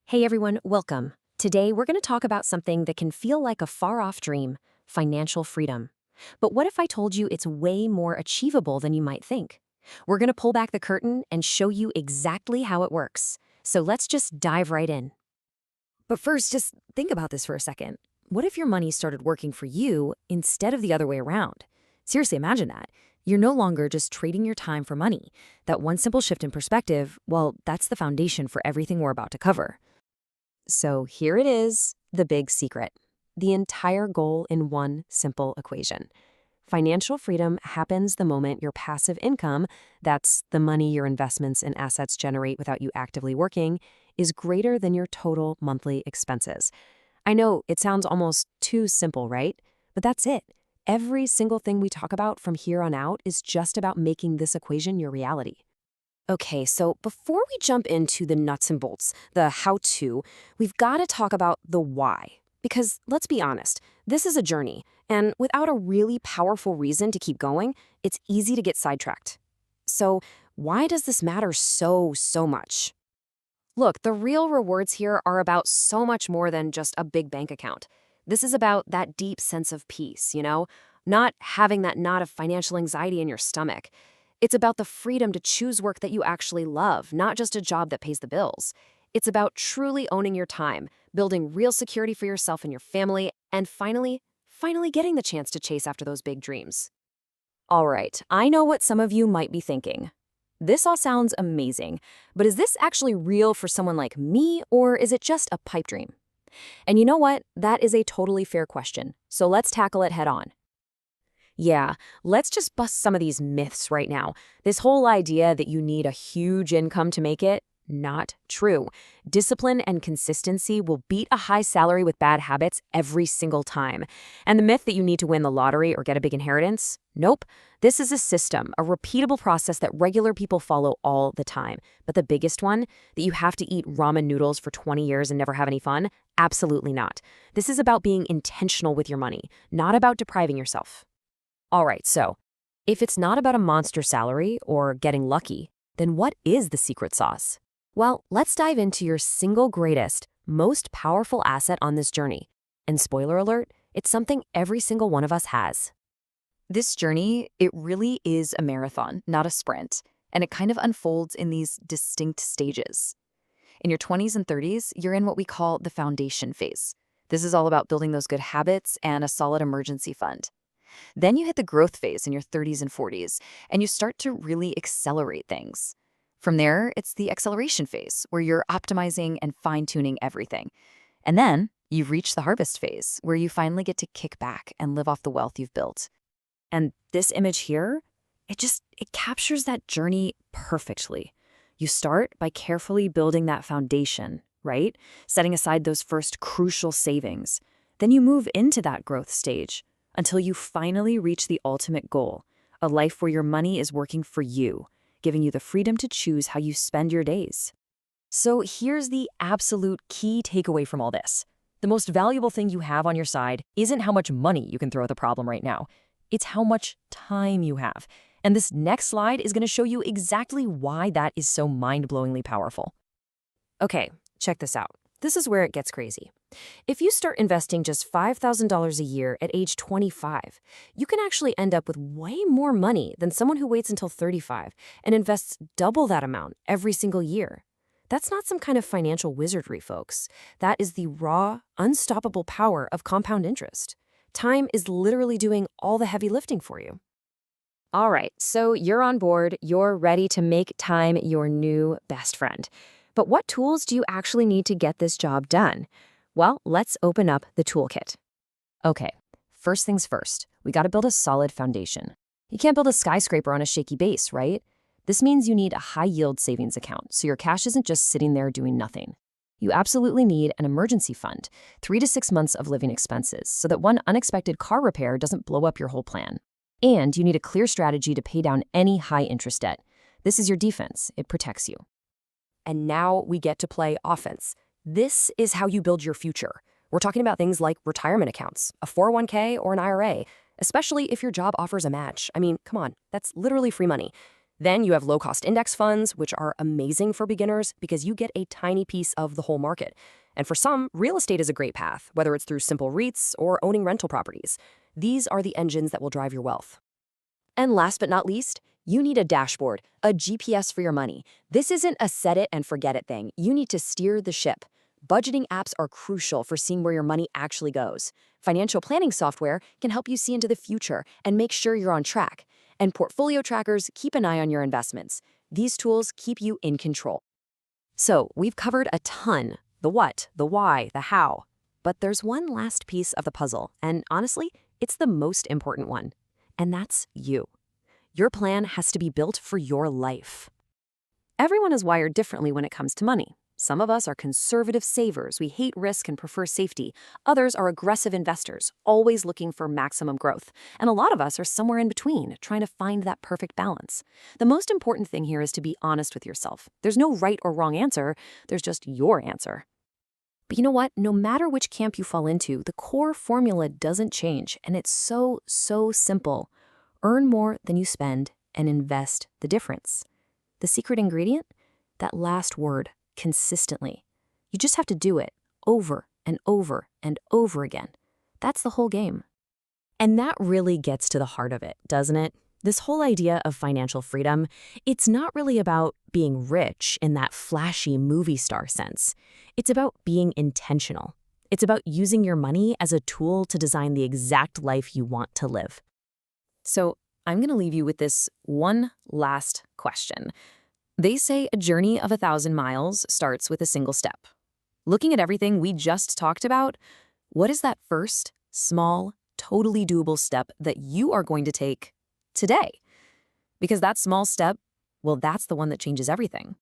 Hey everyone, welcome. Today we're going to talk about something that can feel like a far-off dream, financial freedom. But what if I told you it's way more achievable than you might think? We're going to pull back the curtain and show you exactly how it works. So let's just dive right in. But first, just think about this for a second. What if your money started working for you instead of the other way around? Seriously, imagine that. You're no longer just trading your time for money. That one simple shift in perspective, well, that's the foundation for everything we're about to cover. So here it is, the big secret. The entire goal in one simple equation. Financial freedom happens the moment your passive income, that's the money your investments and assets generate without you actively working, is greater than your total monthly expenses. I know it sounds almost too simple, right? But that's it. Every single thing we talk about from here on out is just about making this equation your reality. Okay, so before we jump into the nuts and bolts, the how-to, we've got to talk about the why. Because let's be honest, this is a journey, and without a really powerful reason to keep going, it's easy to get sidetracked. So why does this matter so much? Look, the real rewards here are about so much more than just a big bank account. This is about that deep sense of peace, not having that knot of financial anxiety in your stomach. It's about the freedom to choose work that you actually love, not just a job that pays the bills. It's about truly owning your time, building real security for yourself and your family, and finally getting the chance to chase after those big dreams. All right, I know what some of you might be thinking. This all sounds amazing, but is this actually real for someone like me, or is it just a pipe dream? And you know what? That is a totally fair question, so let's tackle it head on. Yeah, let's just bust some of these myths right now. This whole idea that you need a huge income to make it, not true. Discipline and consistency will beat a high salary with bad habits every single time. And the myth that you need to win the lottery or get a big inheritance? Nope. This is a system, a repeatable process that regular people follow all the time. But the biggest one, that you have to eat ramen noodles for 20 years and never have any fun? Absolutely not. This is about being intentional with your money, not about depriving yourself. All right, so if it's not about a monster salary or getting lucky, then what is the secret sauce? Well, let's dive into your single greatest, most powerful asset on this journey. And spoiler alert, it's something every single one of us has. This journey, it really is a marathon, not a sprint, and it kind of unfolds in these distinct stages. In your 20s and 30s, you're in what we call the foundation phase. This is all about building those good habits and a solid emergency fund. Then you hit the growth phase in your 30s and 40s, and you start to really accelerate things. From there, it's the acceleration phase, where you're optimizing and fine-tuning everything. And then you've reached the harvest phase, where you finally get to kick back and live off the wealth you've built. And this image here, it captures that journey perfectly. You start by carefully building that foundation, right? Setting aside those first crucial savings. Then you move into that growth stage until you finally reach the ultimate goal, a life where your money is working for you, giving you the freedom to choose how you spend your days. So here's the absolute key takeaway from all this. The most valuable thing you have on your side isn't how much money you can throw at the problem right now. It's how much time you have. And this next slide is going to show you exactly why that is so mind-blowingly powerful. Okay, check this out. This is where it gets crazy. If you start investing just $5,000 a year at age 25, you can actually end up with way more money than someone who waits until 35 and invests double that amount every single year. That's not some kind of financial wizardry, folks. That is the raw, unstoppable power of compound interest. Time is literally doing all the heavy lifting for you. All right, so you're on board. You're ready to make time your new best friend. But what tools do you actually need to get this job done? Well, let's open up the toolkit. Okay, first things first, we got to build a solid foundation. You can't build a skyscraper on a shaky base, right? This means you need a high-yield savings account, so your cash isn't just sitting there doing nothing. You absolutely need an emergency fund, 3 to 6 months of living expenses, so that one unexpected car repair doesn't blow up your whole plan. And you need a clear strategy to pay down any high-interest debt. This is your defense. It protects you. And now we get to play offense. This is how you build your future. We're talking about things like retirement accounts, a 401k or an IRA, especially if your job offers a match. I mean, come on, that's literally free money. Then you have low-cost index funds, which are amazing for beginners because you get a tiny piece of the whole market. And for some, real estate is a great path, whether it's through simple REITs or owning rental properties. These are the engines that will drive your wealth. And last but not least, you need a dashboard, a GPS for your money. This isn't a set it and forget it thing. You need to steer the ship. Budgeting apps are crucial for seeing where your money actually goes. Financial planning software can help you see into the future and make sure you're on track. And portfolio trackers keep an eye on your investments. These tools keep you in control. So we've covered a ton: the what, the why, the how. But there's one last piece of the puzzle, and honestly, it's the most important one. And that's you. Your plan has to be built for your life. Everyone is wired differently when it comes to money. Some of us are conservative savers. We hate risk and prefer safety. Others are aggressive investors, always looking for maximum growth. And a lot of us are somewhere in between, trying to find that perfect balance. The most important thing here is to be honest with yourself. There's no right or wrong answer. There's just your answer. But you know what? No matter which camp you fall into, the core formula doesn't change. And it's so simple. Earn more than you spend and invest the difference. The secret ingredient? That last word: consistently. You just have to do it over and over and over again. That's the whole game. And that really gets to the heart of it, doesn't it? This whole idea of financial freedom, it's not really about being rich in that flashy movie star sense. It's about being intentional. It's about using your money as a tool to design the exact life you want to live. So I'm going to leave you with this one last question. They say a journey of 1,000 miles starts with a single step. Looking at everything we just talked about, what is that first, small, totally doable step that you are going to take today? Because that small step, well, that's the one that changes everything.